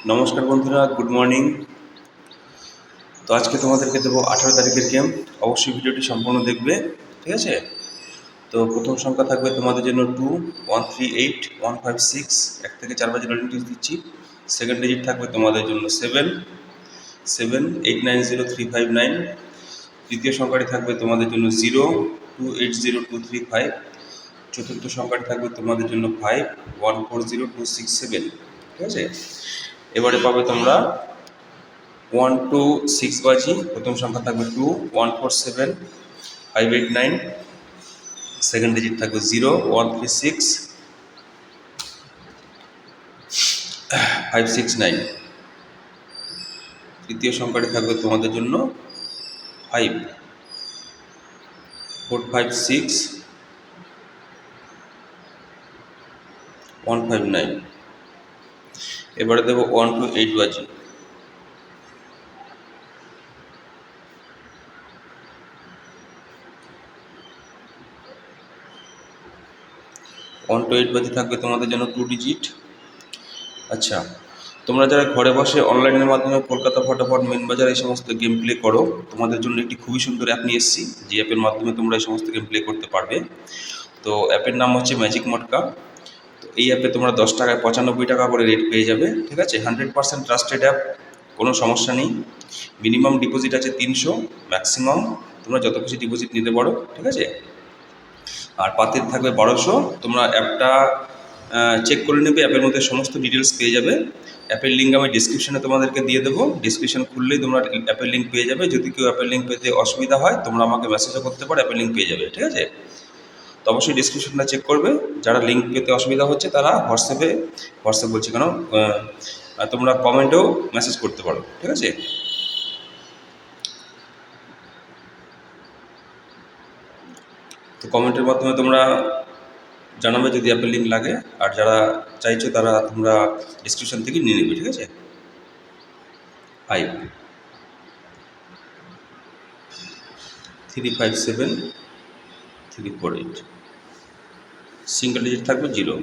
নমস্কার বন্ধুরা, good morning. তো আজকে তোমাদেরকে দেবো 18 তারিখের গেম। অবশ্যই ভিডিওটি সম্পূর্ণ দেখবে, ঠিক আছে? তো প্রথম সংখ্যা থাকবে তোমাদের জন্য 2, 1, 3, 8, 1, 5, 6, 1 থেকে 4 বাজে রোলিং ডিজিট দিচ্ছি। সেকেন্ড ডিজিট থাকবে তোমাদের জন্য 7, 7, 8, 9, 0, 3, 5, 9। তৃতীয় সংখ্যাটি থাকবে তোমাদের জন্য 0, 2, 8, 0, 2, 3, 5। চতুর্থ সংখ্যাটি থাকবে তোমাদের জন্য 5, 1, 4, 0, 2, 6, 7, ঠিক আছে? এবারে পাবে তোমরা 1 to 6 বাজি। প্রথম সংখ্যা থাকবে 2, 1, 4, 7, 5, 8, 9। সেকেন্ড ডিজিট থাকবে 0, 1, 3, 6, 5, 6, 9। তৃতীয় সংখ্যাটি থাকবে তোমাদের জন্য 5, 4, 5, 6, 1, 5, 9। এবারে দেবো 1 to 8 বাজি। ওয়ান টু এইট বাজে থাকবে তোমাদের জন্য 2 ডিজিট। আচ্ছা, তোমরা যারা ঘরে বসে অনলাইনের মাধ্যমে কলকাতা ফটাফট, মেন বাজার এই সমস্ত গেম প্লে করো, তোমাদের জন্য একটি খুবই সুন্দর অ্যাপ নিয়ে এসেছি, যে অ্যাপের মাধ্যমে তোমরা এই সমস্ত গেম প্লে করতে পারবে। তো অ্যাপের নাম হচ্ছে ম্যাজিক মটকা। তো এই অ্যাপে তোমরা 10 টাকায় 95 টাকা করে রেট পেয়ে যাবে, ঠিক আছে? 100% ট্রাস্টেড অ্যাপ, কোনো সমস্যা নেই। মিনিমাম ডিপোজিট আছে 300, ম্যাক্সিমাম তোমরা যত খুশি ডিপোজিট নিতে পারো, ঠিক আছে? আর পাতের থাকবে 1200। তোমরা অ্যাপটা চেক করে নেবে, অ্যাপের মধ্যে সমস্ত ডিটেলস পেয়ে যাবে। অ্যাপের লিঙ্ক আমি ডিসক্রিপশনে তোমাদেরকে দিয়ে দেবো। ডিসক্রিপশন খুললেই তোমরা অ্যাপের লিঙ্ক পেয়ে যাবে। যদি কেউ অ্যাপের লিঙ্ক পেতে অসুবিধা হয়, তোমরা আমাকে মেসেজও করতে পারো, অ্যাপের লিঙ্ক পেয়ে যাবে, ঠিক আছে? তো অবশ্যই ডিসক্রিপশনটা চেক করবে। যারা লিঙ্ক পেতে অসুবিধা হচ্ছে তারা হোয়াটসঅ্যাপ বলছি কেন, তোমরা কমেন্টেও মেসেজ করতে পারো, ঠিক আছে? তো কমেন্টের মাধ্যমে তোমরা জানাবে যদি অ্যাপের লিঙ্ক লাগে, আর যারা চাইছো তারা তোমরা ডিসক্রিপশন থেকে নিয়ে নেবে, ঠিক আছে? 5, 3, 5, 7, 3, 4, 8। সিঙ্গেল ডিজিট থাকবে 0।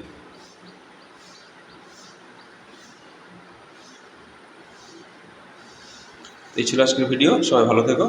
এই ছিল আজকের ভিডিও। সবাই ভালো থেকো।